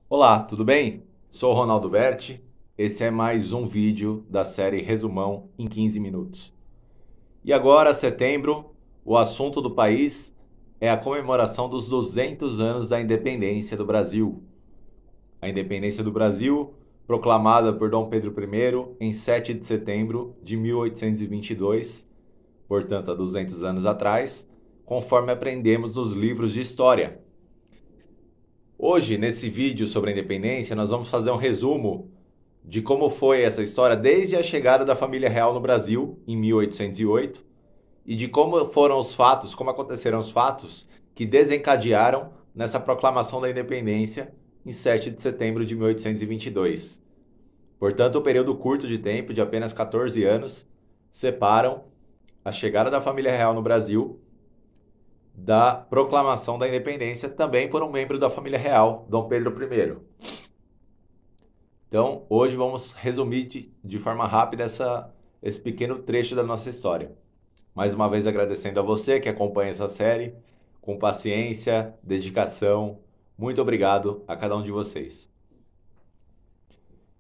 Olá, tudo bem? Sou o Ronaldo Berti. Esse é mais um vídeo da série Resumão em 15 minutos. E agora, setembro, o assunto do país é a comemoração dos 200 anos da independência do Brasil. A independência do Brasil, proclamada por Dom Pedro I em 7 de setembro de 1822, portanto, há 200 anos atrás, conforme aprendemos nos livros de história. Hoje, nesse vídeo sobre a independência, nós vamos fazer um resumo de como foi essa história desde a chegada da família real no Brasil, em 1808, e de como foram os fatos, como aconteceram os fatos que desencadearam nessa proclamação da independência em 7 de setembro de 1822. Portanto, um período curto de tempo, de apenas 14 anos, separam a chegada da família real no Brasil da proclamação da independência, também por um membro da família real, Dom Pedro I. Então, hoje vamos resumir de forma rápida esse pequeno trecho da nossa história. Mais uma vez agradecendo a você que acompanha essa série, com paciência, dedicação. Muito obrigado a cada um de vocês.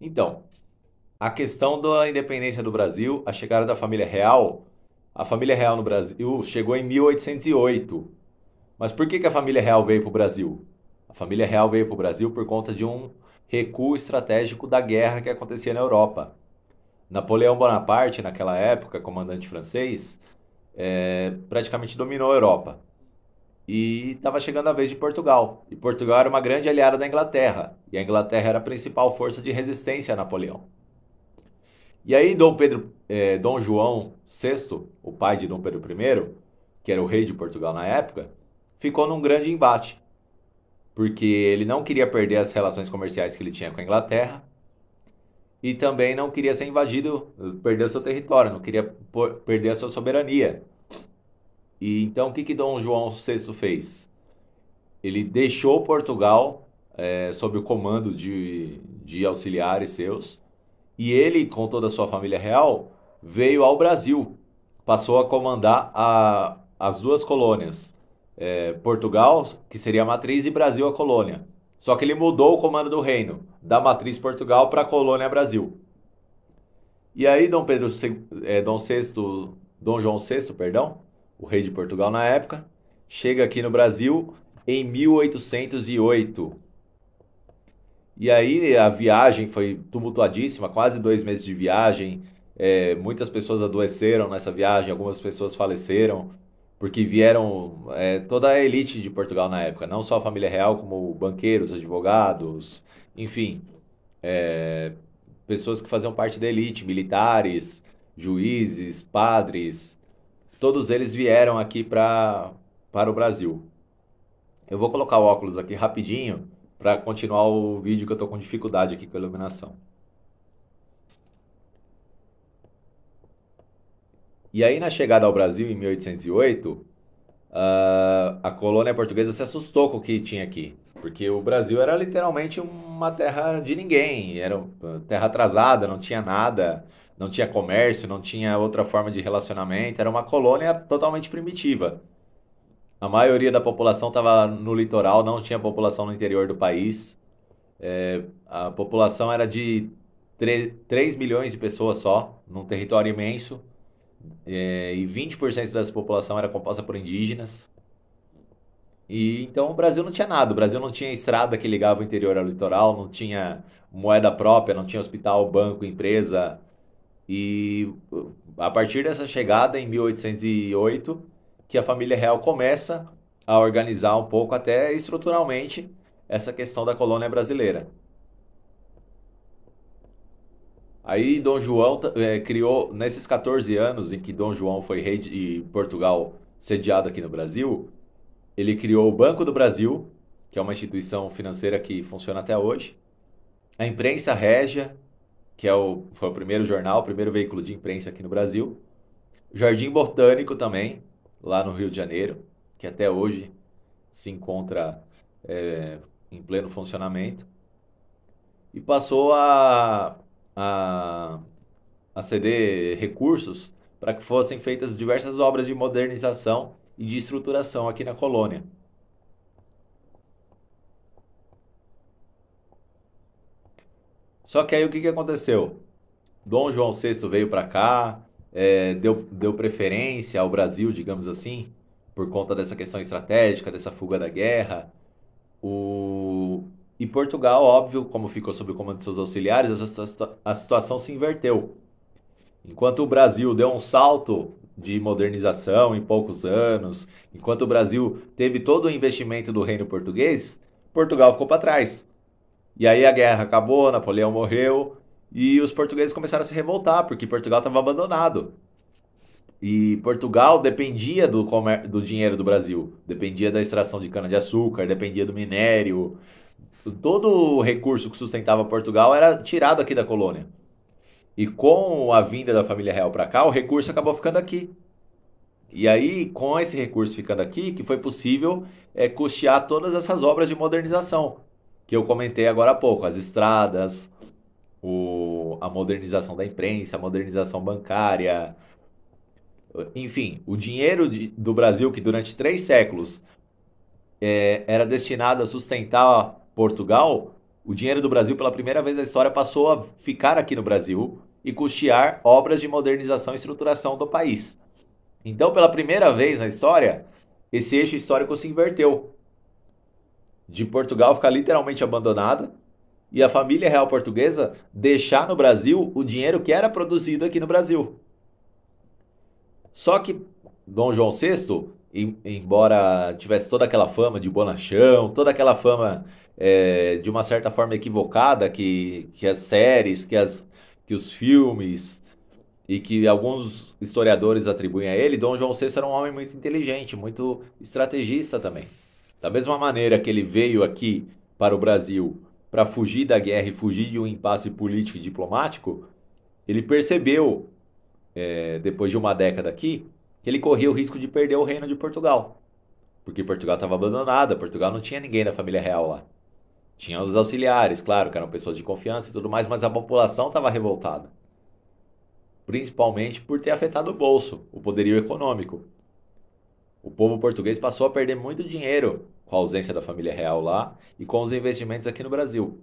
Então, a questão da independência do Brasil, a chegada da família real. A família real no Brasil chegou em 1808. Mas por que a família real veio para o Brasil? A família real veio para o Brasil por conta de um recuo estratégico da guerra que acontecia na Europa. Napoleão Bonaparte, naquela época, comandante francês, praticamente dominou a Europa. E estava chegando a vez de Portugal. E Portugal era uma grande aliada da Inglaterra. E a Inglaterra era a principal força de resistência a Napoleão. E aí Dom João VI, o pai de Dom Pedro I, que era o rei de Portugal na época, ficou num grande embate, porque ele não queria perder as relações comerciais que ele tinha com a Inglaterra e também não queria ser invadido, perder o seu território, não queria perder a sua soberania. E então o que Dom João VI fez? Ele deixou Portugal sob o comando de auxiliares seus e ele, com toda a sua família real, veio ao Brasil, passou a comandar as duas colônias, Portugal, que seria a matriz, e Brasil, a colônia. Só que ele mudou o comando do reino, da matriz Portugal para a colônia Brasil. E aí Dom João VI, perdão, o rei de Portugal na época, chega aqui no Brasil em 1808. E aí a viagem foi tumultuadíssima, quase 2 meses de viagem. Muitas pessoas adoeceram nessa viagem, algumas pessoas faleceram, porque vieram toda a elite de Portugal na época, não só a família real, como banqueiros, advogados, enfim, pessoas que faziam parte da elite, militares, juízes, padres, todos eles vieram aqui para o Brasil. Eu vou colocar o óculos aqui rapidinho para continuar o vídeo que eu estou com dificuldade aqui com a iluminação. E aí, na chegada ao Brasil, em 1808, a colônia portuguesa se assustou com o que tinha aqui. Porque o Brasil era literalmente uma terra de ninguém, era uma terra atrasada, não tinha nada, não tinha comércio, não tinha outra forma de relacionamento, era uma colônia totalmente primitiva. A maioria da população estava no litoral, não tinha população no interior do país. A população era de 3 milhões de pessoas só, num território imenso. E 20% dessa população era composta por indígenas. E então o Brasil não tinha nada. O Brasil não tinha estrada que ligava o interior ao litoral, não tinha moeda própria, não tinha hospital, banco, empresa. E a partir dessa chegada em 1808, que a família real começa a organizar um pouco, até estruturalmente, essa questão da colônia brasileira. Aí Dom João criou, nesses 14 anos em que Dom João foi rei de Portugal, sediado aqui no Brasil, ele criou o Banco do Brasil, que é uma instituição financeira que funciona até hoje, a Imprensa Régia, que foi o primeiro jornal, o primeiro veículo de imprensa aqui no Brasil, o Jardim Botânico também, lá no Rio de Janeiro, que até hoje se encontra em pleno funcionamento, e passou a, a ceder recursos para que fossem feitas diversas obras de modernização e de estruturação aqui na colônia. Só que aí o que que aconteceu? Dom João VI veio para cá, deu preferência ao Brasil, digamos assim, por conta dessa questão estratégica, dessa fuga da guerra. O... E Portugal, óbvio, como ficou sob o comando de seus auxiliares, a situação se inverteu. Enquanto o Brasil deu um salto de modernização em poucos anos, enquanto o Brasil teve todo o investimento do reino português, Portugal ficou para trás. E aí a guerra acabou, Napoleão morreu e os portugueses começaram a se revoltar porque Portugal estava abandonado. E Portugal dependia do dinheiro do Brasil, dependia da extração de cana-de-açúcar, dependia do minério. Todo o recurso que sustentava Portugal era tirado aqui da colônia. E com a vinda da família real para cá, o recurso acabou ficando aqui. E aí, com esse recurso ficando aqui, que foi possível custear todas essas obras de modernização que eu comentei agora há pouco, as estradas, a modernização da imprensa, a modernização bancária, enfim, o dinheiro do Brasil que durante 3 séculos era destinado a sustentar Portugal, o dinheiro do Brasil pela primeira vez na história passou a ficar aqui no Brasil e custear obras de modernização e estruturação do país. Então, pela primeira vez na história, esse eixo histórico se inverteu. De Portugal ficar literalmente abandonada e a família real portuguesa deixar no Brasil o dinheiro que era produzido aqui no Brasil. Só que Dom João VI, embora tivesse toda aquela fama de bonachão, toda aquela fama de uma certa forma equivocada que as séries, que os filmes e que alguns historiadores atribuem a ele, Dom João VI era um homem muito inteligente, muito estrategista também. Da mesma maneira que ele veio aqui para o Brasil para fugir da guerra e fugir de um impasse político e diplomático, ele percebeu, depois de uma década aqui, que ele corria o risco de perder o reino de Portugal. Porque Portugal estava abandonada, Portugal não tinha ninguém da família real lá. Tinha os auxiliares, claro, que eram pessoas de confiança e tudo mais, mas a população estava revoltada. Principalmente por ter afetado o bolso, o poderio econômico. O povo português passou a perder muito dinheiro com a ausência da família real lá e com os investimentos aqui no Brasil.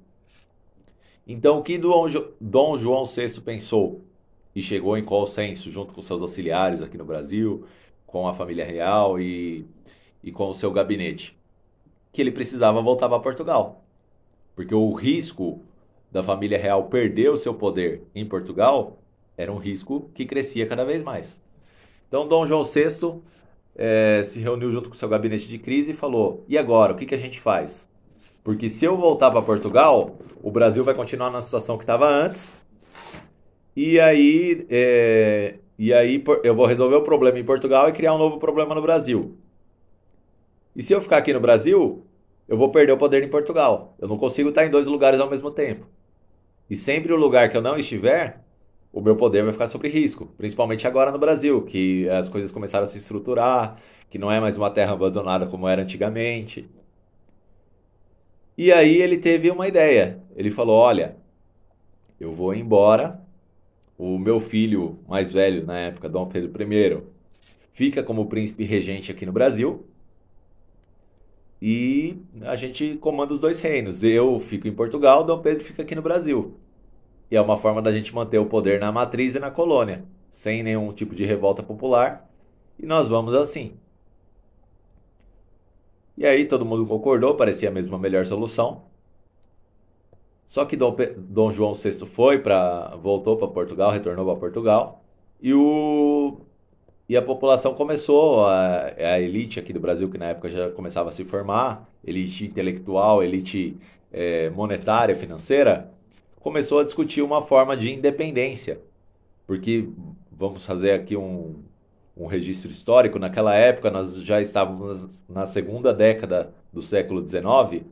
Então, o que Dom João VI pensou e chegou em consenso junto com seus auxiliares aqui no Brasil, com a família real e com o seu gabinete? Que ele precisava voltar para Portugal. Porque o risco da família real perder o seu poder em Portugal era um risco que crescia cada vez mais. Então, Dom João VI se reuniu junto com o seu gabinete de crise e falou: e agora, o que a gente faz? Porque se eu voltar para Portugal, o Brasil vai continuar na situação que estava antes, e aí eu vou resolver o problema em Portugal e criar um novo problema no Brasil. E se eu ficar aqui no Brasil, eu vou perder o poder em Portugal. Eu não consigo estar em 2 lugares ao mesmo tempo. E sempre o lugar que eu não estiver, o meu poder vai ficar sob risco, principalmente agora no Brasil, que as coisas começaram a se estruturar, que não é mais uma terra abandonada como era antigamente. E aí ele teve uma ideia. Ele falou: olha, eu vou embora, o meu filho mais velho na época, Dom Pedro I, fica como príncipe regente aqui no Brasil, e a gente comanda os 2 reinos. Eu fico em Portugal, Dom Pedro fica aqui no Brasil. E é uma forma da gente manter o poder na matriz e na colônia, sem nenhum tipo de revolta popular. E nós vamos assim. E aí todo mundo concordou, parecia mesmo a melhor solução. Só que Dom João VI voltou para Portugal, retornou para Portugal. E a população começou, a elite aqui do Brasil, que na época já começava a se formar, elite intelectual, elite monetária, financeira, começou a discutir uma forma de independência. Porque, vamos fazer aqui um registro histórico, naquela época nós já estávamos na segunda década do século XIX,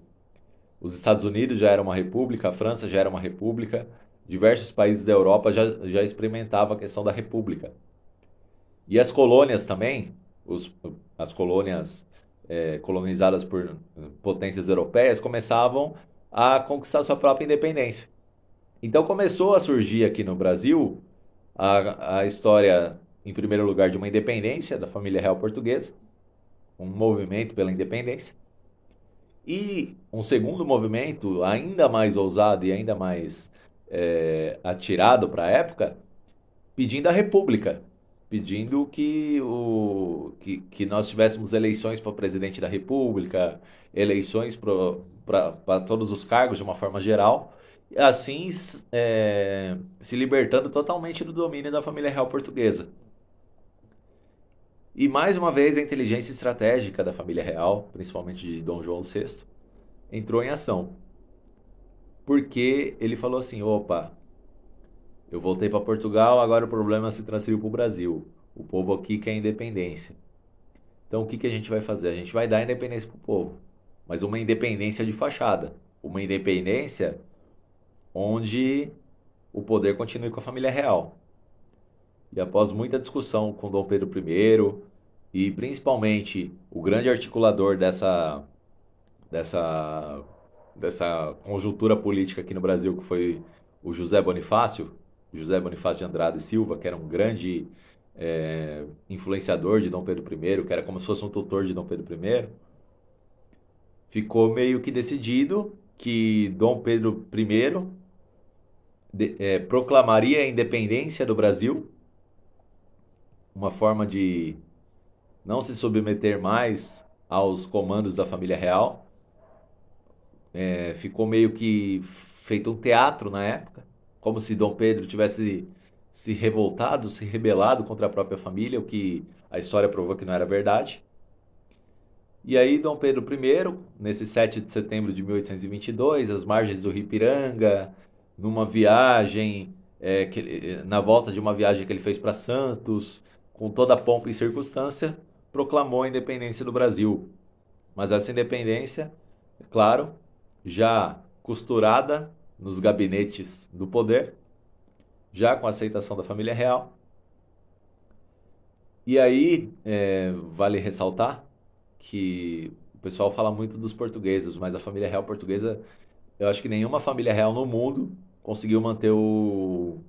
os Estados Unidos já era uma república, a França já era uma república, diversos países da Europa já experimentavam a questão da república. E as colônias também, as colônias colonizadas por potências europeias, começavam a conquistar sua própria independência. Então começou a surgir aqui no Brasil a história, em primeiro lugar, de uma independência da família real portuguesa, um movimento pela independência, e um segundo movimento, ainda mais ousado e ainda mais atirado para a época, pedindo a República, pedindo que nós tivéssemos eleições para presidente da República, eleições para todos os cargos de uma forma geral, e assim se libertando totalmente do domínio da família real portuguesa. E mais uma vez a inteligência estratégica da família real, principalmente de Dom João VI, entrou em ação. Porque ele falou assim: opa, eu voltei para Portugal, agora o problema se transferiu para o Brasil. O povo aqui quer independência. Então o que a gente vai fazer? A gente vai dar independência para o povo, mas uma independência de fachada. Uma independência onde o poder continue com a família real. E após muita discussão com Dom Pedro I, e principalmente o grande articulador dessa conjuntura política aqui no Brasil, que foi o José Bonifácio de Andrade e Silva, que era um grande influenciador de Dom Pedro I, que era como se fosse um tutor de Dom Pedro I, ficou meio que decidido que Dom Pedro I proclamaria a independência do Brasil, uma forma de não se submeter mais aos comandos da família real. Ficou meio que feito um teatro na época, como se Dom Pedro tivesse se revoltado, se rebelado contra a própria família, o que a história provou que não era verdade. E aí Dom Pedro I, nesse 7 de setembro de 1822, às margens do Rio Ipiranga, numa viagem, na volta de uma viagem que ele fez para Santos, com toda a pompa e circunstância, proclamou a independência do Brasil. Mas essa independência, é claro, já costurada nos gabinetes do poder, já com a aceitação da família real. E aí, vale ressaltar que o pessoal fala muito dos portugueses, mas a família real portuguesa, eu acho que nenhuma família real no mundo conseguiu manter o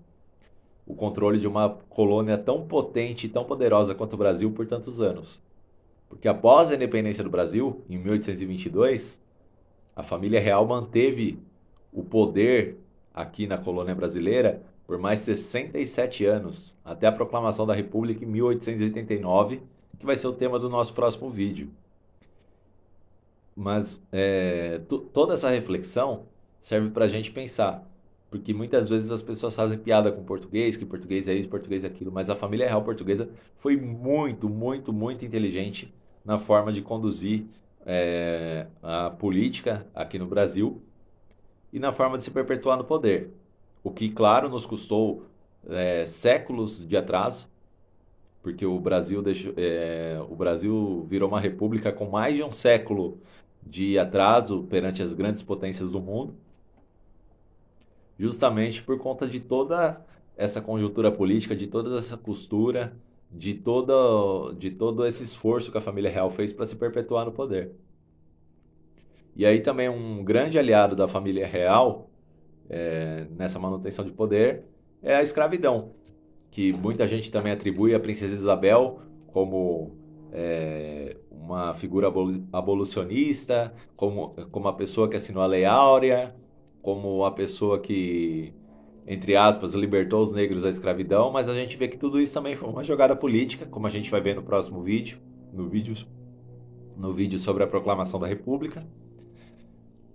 controle de uma colônia tão potente e tão poderosa quanto o Brasil por tantos anos. Porque após a independência do Brasil, em 1822, a família real manteve o poder aqui na colônia brasileira por mais 67 anos, até a proclamação da República em 1889, que vai ser o tema do nosso próximo vídeo. Mas toda essa reflexão serve para a gente pensar, porque muitas vezes as pessoas fazem piada com português, que português é isso, português é aquilo, mas a família real portuguesa foi muito, muito, muito inteligente na forma de conduzir a política aqui no Brasil e na forma de se perpetuar no poder. O que, claro, nos custou séculos de atraso, porque o Brasil virou uma república com mais de um século de atraso perante as grandes potências do mundo, justamente por conta de toda essa conjuntura política, de toda essa costura, de todo esse esforço que a família real fez para se perpetuar no poder. E aí também um grande aliado da família real nessa manutenção de poder é a escravidão, que muita gente também atribui à princesa Isabel como uma figura abolicionista, como a pessoa que assinou a Lei Áurea, como a pessoa que, entre aspas, libertou os negros da escravidão, mas a gente vê que tudo isso também foi uma jogada política, como a gente vai ver no próximo vídeo, no vídeo sobre a proclamação da República,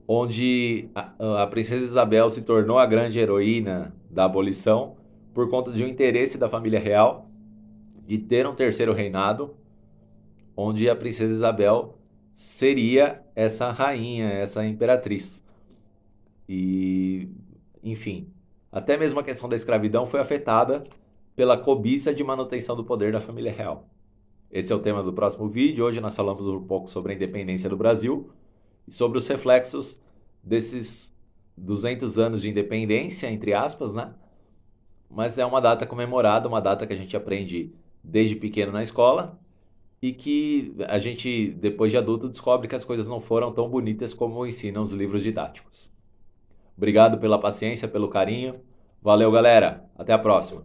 onde a princesa Isabel se tornou a grande heroína da abolição por conta de um interesse da família real de ter um terceiro reinado, onde a princesa Isabel seria essa rainha, essa imperatriz. E, enfim, até mesmo a questão da escravidão foi afetada pela cobiça de manutenção do poder da família real. Esse é o tema do próximo vídeo. Hoje nós falamos um pouco sobre a independência do Brasil e sobre os reflexos desses 200 anos de independência, entre aspas, né? Mas é uma data comemorada, uma data que a gente aprende desde pequeno na escola e que a gente, depois de adulto, descobre que as coisas não foram tão bonitas como ensinam os livros didáticos. Obrigado pela paciência, pelo carinho. Valeu, galera. Até a próxima.